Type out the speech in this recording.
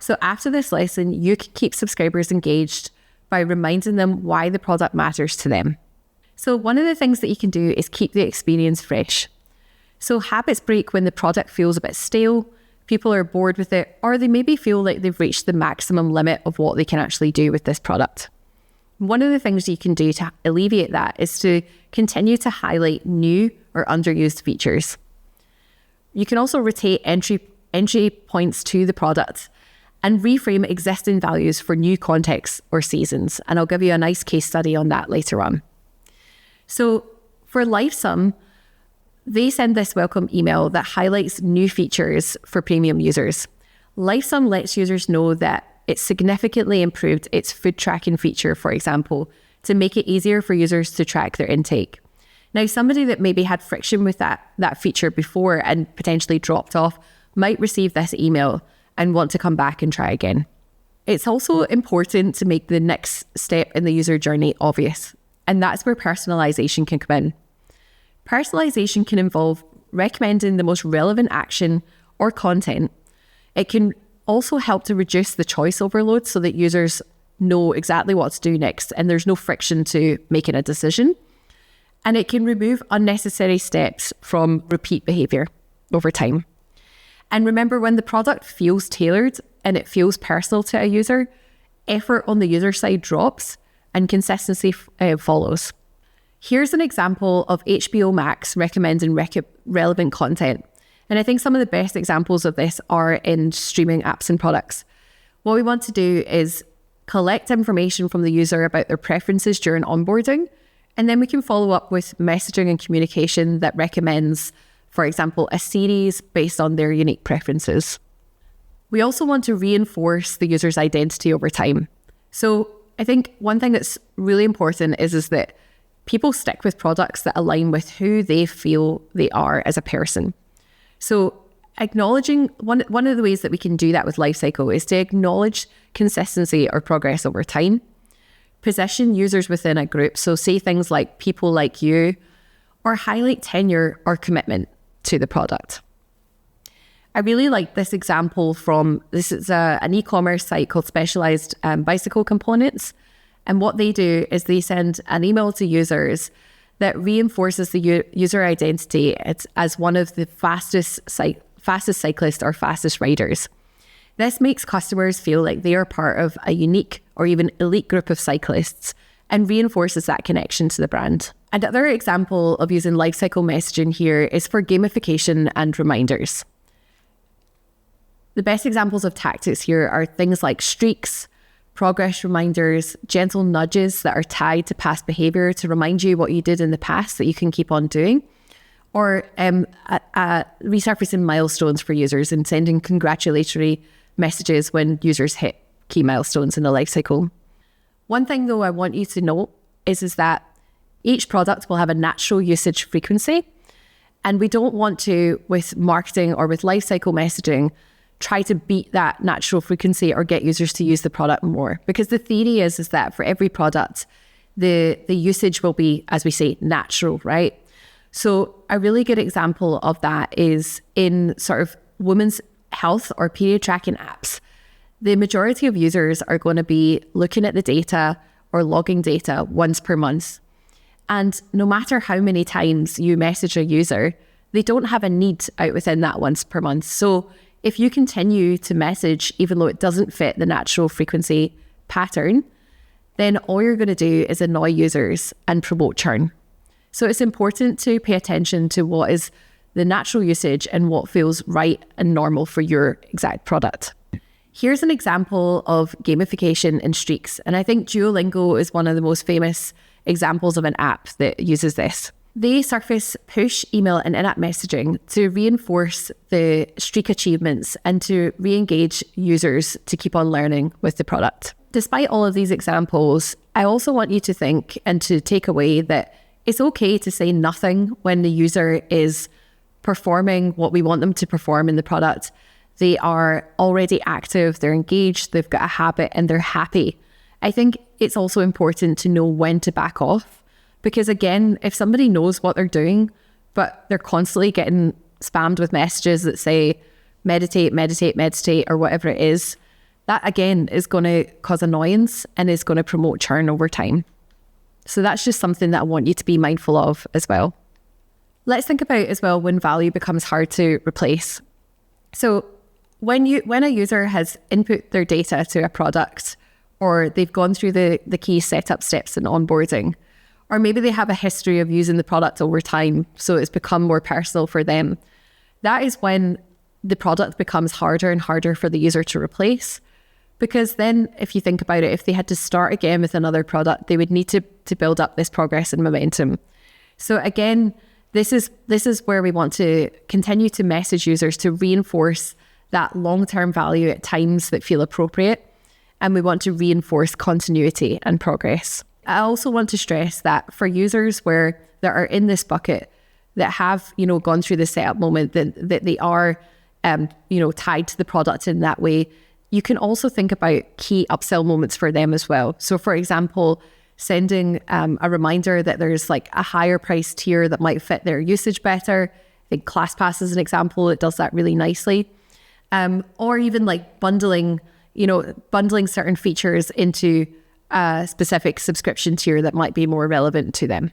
So after this lesson, you can keep subscribers engaged by reminding them why the product matters to them. So one of the things that you can do is keep the experience fresh. So habits break when the product feels a bit stale, people are bored with it, or they maybe feel like they've reached the maximum limit of what they can actually do with this product. One of the things you can do to alleviate that is to continue to highlight new or underused features. You can also rotate entry points to the product and reframe existing values for new contexts or seasons. And I'll give you a nice case study on that later on. So for Lifesum, they send this welcome email that highlights new features for premium users. Lifesum lets users know that it significantly improved its food tracking feature, for example, to make it easier for users to track their intake. Now, somebody that maybe had friction with that feature before and potentially dropped off might receive this email and want to come back and try again. It's also important to make the next step in the user journey obvious, and that's where personalization can come in. Personalization can involve recommending the most relevant action or content. It can also help to reduce the choice overload so that users know exactly what to do next and there's no friction to making a decision. And it can remove unnecessary steps from repeat behavior over time. And remember, when the product feels tailored and it feels personal to a user, effort on the user side drops and consistency follows. Here's an example of HBO Max recommending relevant content. And I think some of the best examples of this are in streaming apps and products. What we want to do is collect information from the user about their preferences during onboarding, and then we can follow up with messaging and communication that recommends, for example, a series based on their unique preferences. We also want to reinforce the user's identity over time. So I think one thing that's really important is that people stick with products that align with who they feel they are as a person. So acknowledging, one of the ways that we can do that with Lifecycle is to acknowledge consistency or progress over time. Position users within a group, so say things like people like you, or highlight tenure or commitment to the product. I really like this example this is an e-commerce site called Specialized Bicycle Components. And what they do is they send an email to users that reinforces the user identity as one of the fastest cyclists or fastest riders. This makes customers feel like they are part of a unique or even elite group of cyclists and reinforces that connection to the brand. Another example of using lifecycle messaging here is for gamification and reminders. The best examples of tactics here are things like streaks, progress reminders, gentle nudges that are tied to past behavior to remind you what you did in the past that you can keep on doing, or resurfacing milestones for users and sending congratulatory messages when users hit key milestones in the life cycle. One thing though I want you to note is that each product will have a natural usage frequency, and we don't want to, with marketing or with lifecycle messaging, try to beat that natural frequency or get users to use the product more. Because the theory is that for every product, the usage will be, as we say, natural, right? So a really good example of that is in sort of women's health or period tracking apps. The majority of users are going to be looking at the data or logging data once per month. And no matter how many times you message a user, they don't have a need out within that once per month. So if you continue to message, even though it doesn't fit the natural frequency pattern, then all you're going to do is annoy users and promote churn. So it's important to pay attention to what is the natural usage and what feels right and normal for your exact product. Here's an example of gamification in streaks. And I think Duolingo is one of the most famous examples of an app that uses this. They surface push, email, and in-app messaging to reinforce the streak achievements and to re-engage users to keep on learning with the product. Despite all of these examples, I also want you to think and to take away that it's okay to say nothing when the user is performing what we want them to perform in the product. They are already active, they're engaged, they've got a habit, and they're happy. I think it's also important to know when to back off, because again, if somebody knows what they're doing, but they're constantly getting spammed with messages that say meditate, meditate, meditate, or whatever it is, that again is going to cause annoyance and is going to promote churn over time. So that's just something that I want you to be mindful of as well. Let's think about as well when value becomes hard to replace. So when a user has input their data to a product, or they've gone through the key setup steps in onboarding, or maybe they have a history of using the product over time, so it's become more personal for them, that is when the product becomes harder and harder for the user to replace. Because then if you think about it, if they had to start again with another product, they would need to build up this progress and momentum. So again, this is where we want to continue to message users to reinforce that long-term value at times that feel appropriate. And we want to reinforce continuity and progress. I also want to stress that for users that are in this bucket, that have, gone through the setup moment, that they are, tied to the product in that way, you can also think about key upsell moments for them as well. So for example, sending a reminder that there's like a higher price tier that might fit their usage better. I think ClassPass is an example that does that really nicely. Or even like bundling certain features into a specific subscription tier that might be more relevant to them.